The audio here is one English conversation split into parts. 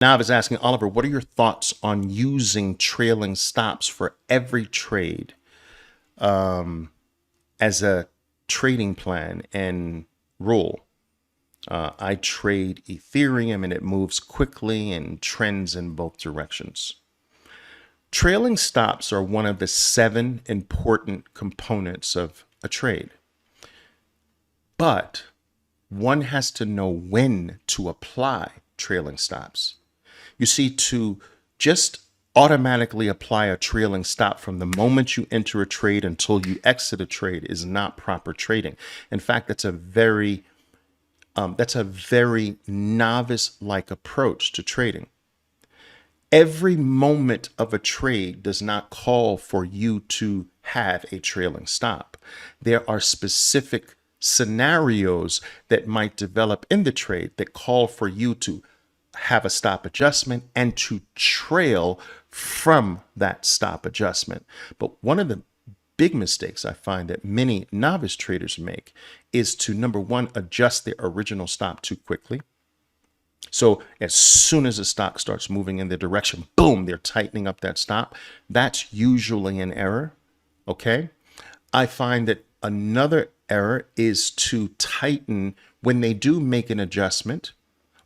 Now I was asking Oliver, what are your thoughts on using trailing stops for every trade as a trading plan and rule? I trade Ethereum and it moves quickly and trends in both directions. Trailing stops are one of the 7 important components of a trade, but one has to know when to apply trailing stops. You see, to just automatically apply a trailing stop from the moment you enter a trade until you exit a trade is not proper trading. In fact, that's a very novice-like approach to trading. Every moment of a trade does not call for you to have a trailing stop. There are specific scenarios that might develop in the trade that call for you to have a stop adjustment and to trail from that stop adjustment. But one of the big mistakes I find that many novice traders make is to, number one, adjust their original stop too quickly. So as soon as the stock starts moving in their direction, boom, they're tightening up that stop. That's usually an error. Okay. I find that another error is to tighten when they do make an adjustment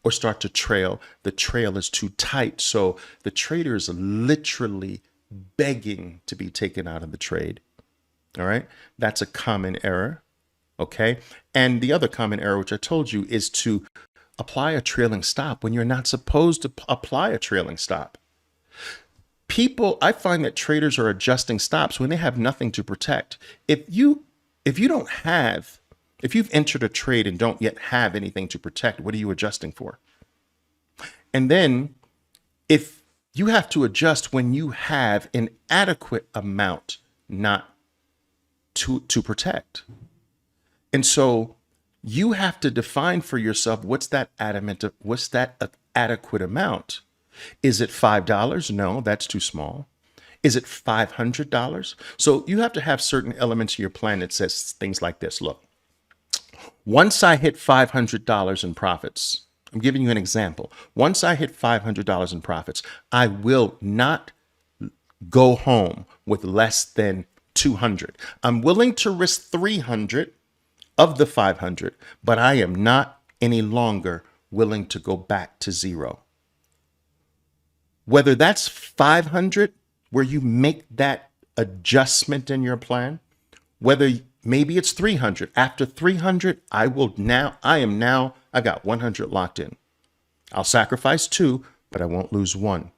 or start to trail. The trail is too tight. So the trader is literally begging to be taken out of the trade. All right. That's a common error. Okay. And the other common error, which I told you, is to apply a trailing stop when you're not supposed to apply a trailing stop. I find that traders are adjusting stops when they have nothing to protect. If you've entered a trade and don't yet have anything to protect, what are you adjusting for? And then if you have to adjust when you have an adequate amount not to protect. And so you have to define for yourself what's that adequate amount. Is it $5? No, that's too small. Is it $500? So you have to have certain elements in your plan that says things like this. Look, once I hit $500 in profits, I'm giving you an example. Once I hit $500 in profits, I will not go home with less than 200. I'm willing to risk 300 of the 500, but I am not any longer willing to go back to zero. Whether that's 500, where you make that adjustment in your plan, whether maybe it's 300. After 300, I got 100 locked in. I'll sacrifice 2, but I won't lose 1.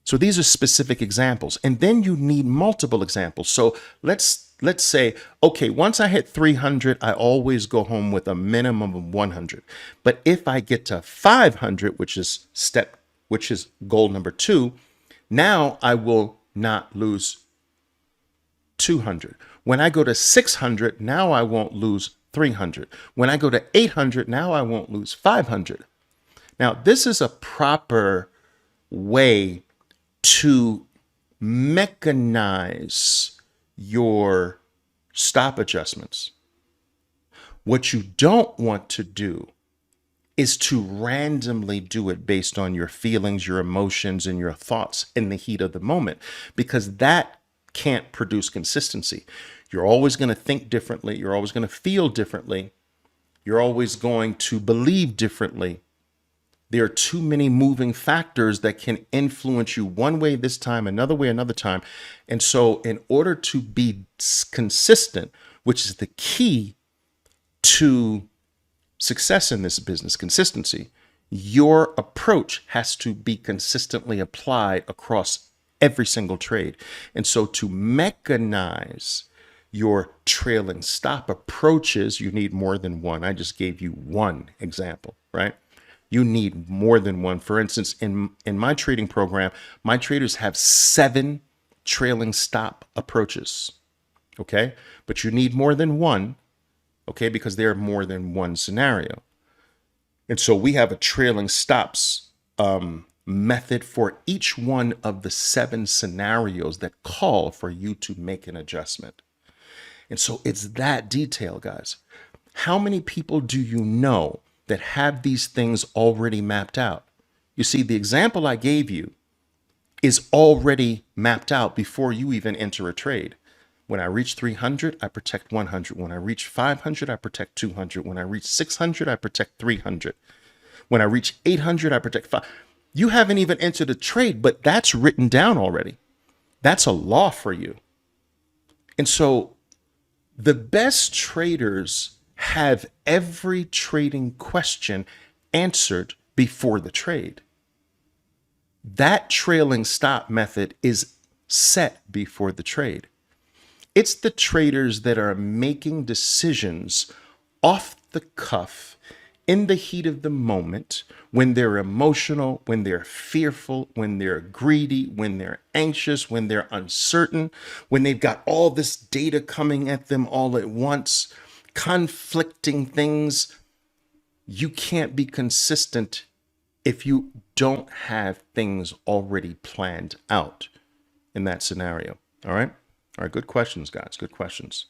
So these are specific examples. And then you need multiple examples. So let's say, okay, once I hit 300, I always go home with a minimum of 100. But if I get to 500, which is goal number 2, now I will not lose 200. When I go to 600, now I won't lose 300. When I go to 800, now I won't lose 500. Now, this is a proper way to mechanize your stop adjustments. What you don't want to do is to randomly do it based on your feelings, your emotions, and your thoughts in the heat of the moment, because that can't produce consistency. You're always going to think differently. You're always going to feel differently. You're always going to believe differently. There are too many moving factors that can influence you one way this time, another way another time. And so in order to be consistent, which is the key to success in this business, consistency, your approach has to be consistently applied across every single trade. And so to mechanize your trailing stop approaches, you need more than one. I just gave you one example, right? You need more than one. For instance, in my trading program, my traders have 7 trailing stop approaches. Okay. But you need more than one. Okay. Because there are more than one scenario. And so we have a trailing stops method for each one of the 7 scenarios that call for you to make an adjustment. And so it's that detail, guys. How many people do you know that have these things already mapped out? You see, the example I gave you is already mapped out before you even enter a trade. When I reach 300, I protect 100. When I reach 500, I protect 200. When I reach 600, I protect 300. When I reach 800, I protect 5. You haven't even entered a trade, but that's written down already. That's a law for you. And so the best traders have every trading question answered before the trade. That trailing stop method is set before the trade. It's the traders that are making decisions off the cuff in the heat of the moment, when they're emotional, when they're fearful, when they're greedy, when they're anxious, when they're uncertain, when they've got all this data coming at them all at once, conflicting things. You can't be consistent if you don't have things already planned out in that scenario. All right. All right. Good questions, guys. Good questions.